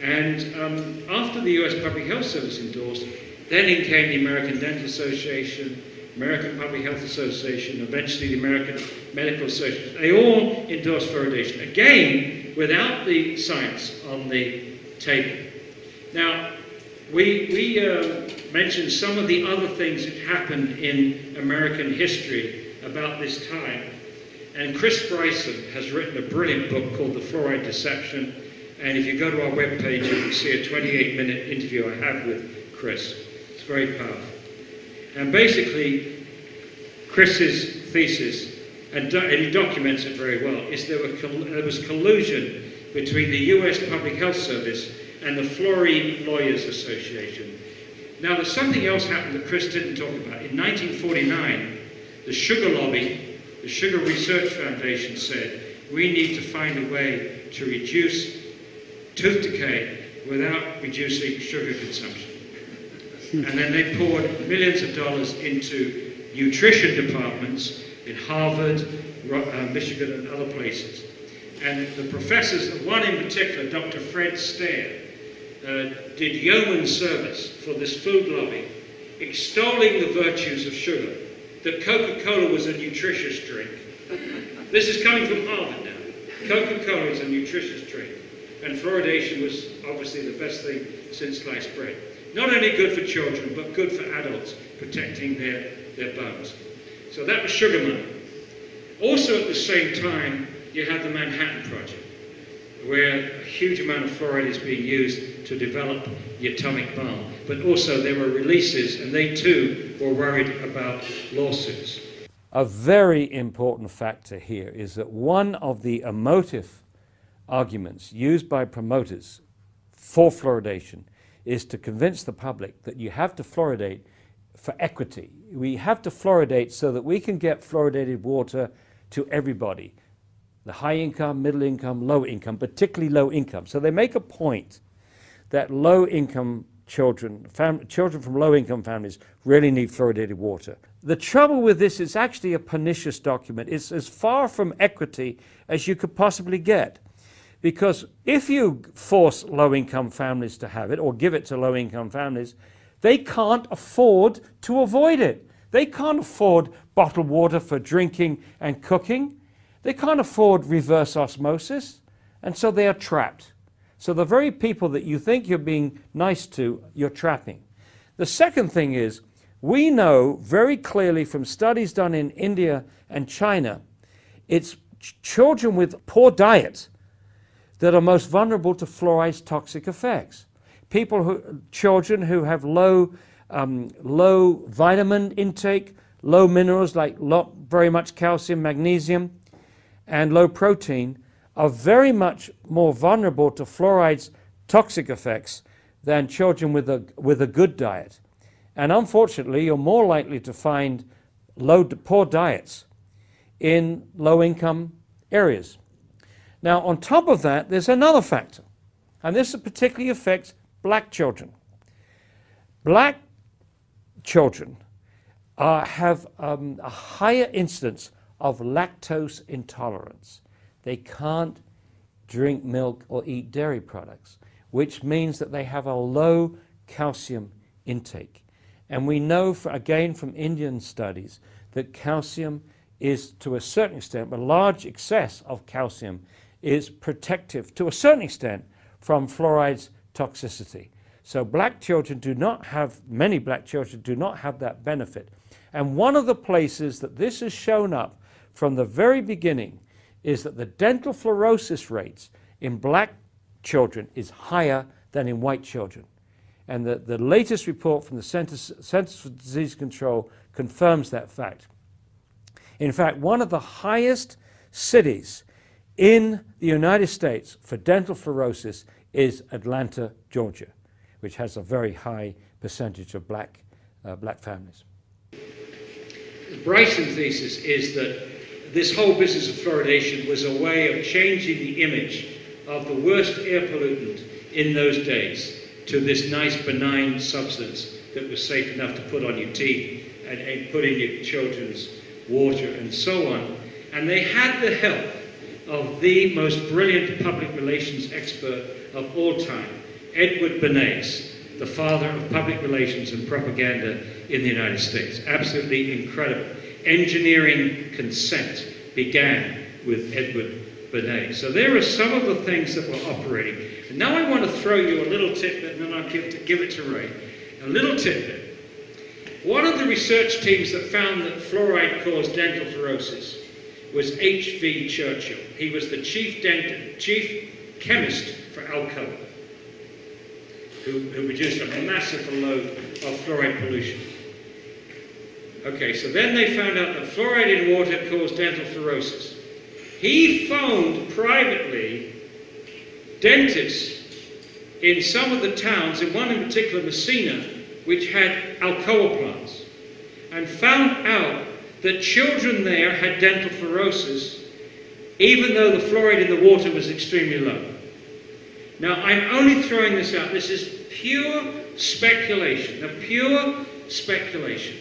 Speaker 4: And after the US Public Health Service endorsed, then in came the American Dental Association, American Public Health Association, eventually the American Medical Association. They all endorsed fluoridation, again, without the science on the table. Now, we mentioned some of the other things that happened in American history about this time. And Chris Bryson has written a brilliant book called The Fluoride Deception. And if you go to our webpage, you can see a 28-minute interview I have with Chris. It's very powerful. And basically, Chris's thesis, and he documents it very well, is there was collusion between the US Public Health Service and the Fluoride Lawyers Association. Now, there's something else happened that Chris didn't talk about. In 1949, The sugar lobby, the Sugar Research Foundation said, we need to find a way to reduce tooth decay without reducing sugar consumption. And then they poured millions of dollars into nutrition departments in Harvard, Michigan, and other places. And the professors, one in particular, Dr. Fred Stair, did yeoman service for this food lobby, extolling the virtues of sugar, that Coca-Cola was a nutritious drink. This is coming from Harvard now. Coca-Cola is a nutritious drink. And fluoridation was obviously the best thing since sliced bread. Not only good for children, but good for adults, protecting their bones. So that was sugar money. Also at the same time, you had the Manhattan Project, where a huge amount of fluoride is being used to develop the atomic bomb. But also there were releases, and they too were worried about lawsuits.
Speaker 2: A very important factor here is that one of the emotive arguments used by promoters for fluoridation is to convince the public that you have to fluoridate for equity. We have to fluoridate so that we can get fluoridated water to everybody. The high income, middle income, low income, particularly low income. So they make a point that low income children, children from low income families really need fluoridated water. The trouble with this is actually a pernicious document. It's as far from equity as you could possibly get. Because if you force low income families to have it or give it to low income families, they can't afford to avoid it. They can't afford bottled water for drinking and cooking. They can't afford reverse osmosis, and so they are trapped. So the very people that you think you're being nice to, you're trapping. The second thing is, we know very clearly from studies done in India and China, it's children with poor diet that are most vulnerable to fluoride's toxic effects. Children who have low vitamin intake, low minerals like very much calcium, magnesium, and low protein are very much more vulnerable to fluoride's toxic effects than children with a good diet. And unfortunately, you're more likely to find poor diets in low-income areas. Now, on top of that, there's another factor, and this particularly affects black children. Black children have a higher incidence of lactose intolerance. They can't drink milk or eat dairy products, which means that they have a low calcium intake. And we know, again from Indian studies, that calcium is, to a certain extent, a large excess of calcium is protective, to a certain extent, from fluoride's toxicity. So black children do not have, many black children do not have that benefit. And one of the places that this has shown up from the very beginning is that the dental fluorosis rates in black children is higher than in white children. And the latest report from the Centers for Disease Control confirms that fact. In fact, one of the highest cities in the United States for dental fluorosis is Atlanta, Georgia, which has a very high percentage of black families.
Speaker 4: The Bryson thesis is that this whole business of fluoridation was a way of changing the image of the worst air pollutant in those days to this nice benign substance that was safe enough to put on your teeth and put in your children's water and so on. And they had the help of the most brilliant public relations expert of all time, Edward Bernays, the father of public relations and propaganda in the United States. Absolutely incredible. Engineering consent began with Edward Bernays. So there are some of the things that were operating. And now I want to throw you a little tidbit, and then I'll give it to Ray. A little tidbit. One of the research teams that found that fluoride caused dental fluorosis was H.V. Churchill. He was the chief chemist for Alcoa, who produced a massive load of fluoride pollution. Okay, so then they found out that fluoride in water caused dental fluorosis. He phoned privately dentists in some of the towns, in one in particular, Messina, which had Alcoa plants, and found out that children there had dental fluorosis, even though the fluoride in the water was extremely low. Now, I'm only throwing this out. This is pure speculation, pure speculation.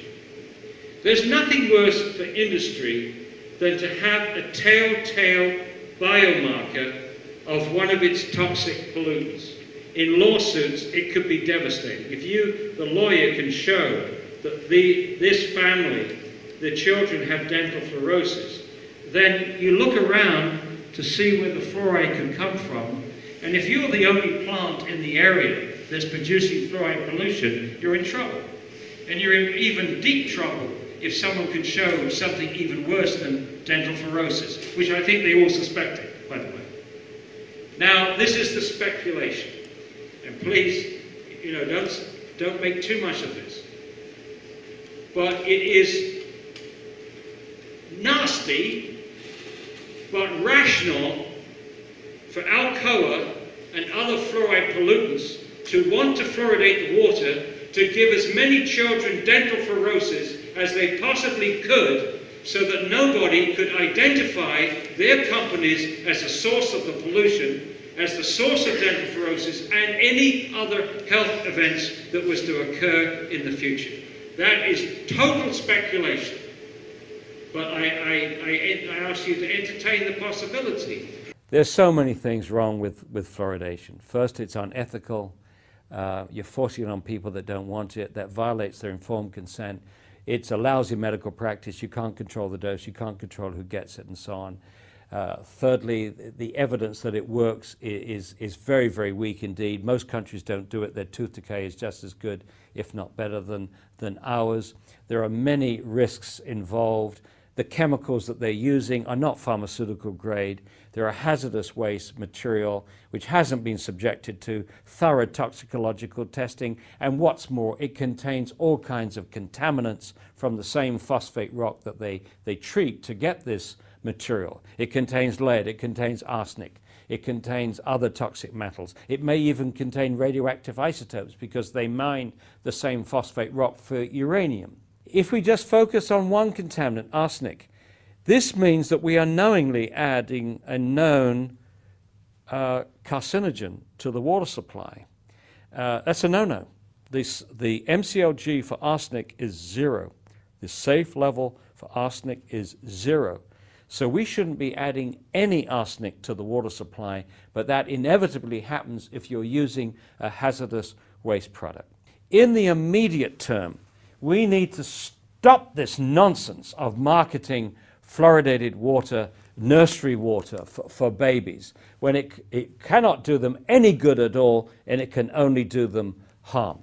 Speaker 4: There's nothing worse for industry than to have a telltale biomarker of one of its toxic pollutants. In lawsuits, it could be devastating. If you, the lawyer, can show that this family, the children have dental fluorosis, then you look around to see where the fluoride could come from, and if you're the only plant in the area that's producing fluoride pollution, you're in trouble. And you're in even deep trouble if someone can show something even worse than dental fluorosis, which I think they all suspected, by the way. Now, this is the speculation. And please, you know, don't make too much of this. But it is nasty, but rational for Alcoa and other fluoride pollutants to want to fluoridate the water to give as many children dental fluorosis as they possibly could, so that nobody could identify their companies as the source of the pollution, as the source of dental fluorosis, and any other health events that was to occur in the future. That is total speculation. But I ask you to entertain the possibility.
Speaker 2: There's so many things wrong with fluoridation. First, it's unethical. You're forcing it on people that don't want it. That violates their informed consent. It's a lousy medical practice. You can't control the dose. You can't control who gets it, and so on. Thirdly, the evidence that it works is very, very weak indeed. Most countries don't do it. Their tooth decay is just as good, if not better, than ours. There are many risks involved. The chemicals that they're using are not pharmaceutical grade. They're a hazardous waste material which hasn't been subjected to thorough toxicological testing. And what's more, it contains all kinds of contaminants from the same phosphate rock that they treat to get this material. It contains lead, it contains arsenic, it contains other toxic metals. It may even contain radioactive isotopes because they mine the same phosphate rock for uranium. If we just focus on one contaminant, arsenic, this means that we are knowingly adding a known carcinogen to the water supply. That's a no-no. The MCLG for arsenic is 0. The safe level for arsenic is 0. So we shouldn't be adding any arsenic to the water supply, but that inevitably happens if you're using a hazardous waste product. In the immediate term, we need to stop this nonsense of marketing fluoridated water, nursery water for babies, when it cannot do them any good at all, and it can only do them harm.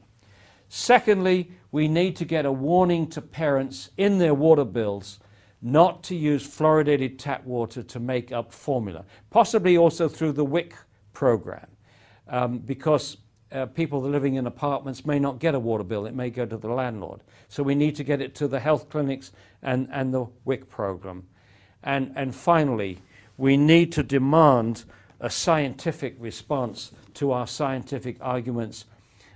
Speaker 2: Secondly, we need to get a warning to parents in their water bills not to use fluoridated tap water to make up formula, possibly also through the WIC program, because people living in apartments may not get a water bill. It may go to the landlord. So we need to get it to the health clinics and the WIC program. And finally, we need to demand a scientific response to our scientific arguments,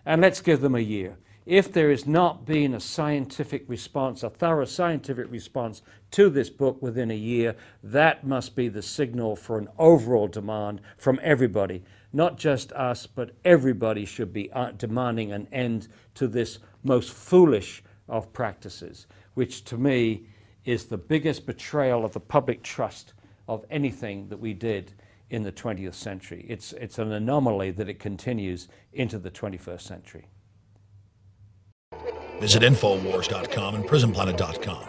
Speaker 2: and let's give them a year. If there has not been a scientific response, a thorough scientific response to this book within a year, that must be the signal for an overall demand from everybody. Not just us, but everybody should be demanding an end to this most foolish of practices, which to me is the biggest betrayal of the public trust of anything that we did in the 20th century. It's an anomaly that it continues into the 21st century.
Speaker 1: Visit Infowars.com and PrisonPlanet.com.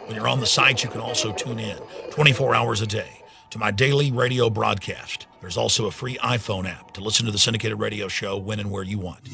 Speaker 1: When you're on the site, you can also tune in 24 hours a day to my daily radio broadcast. There's also a free iPhone app to listen to the syndicated radio show when and where you want.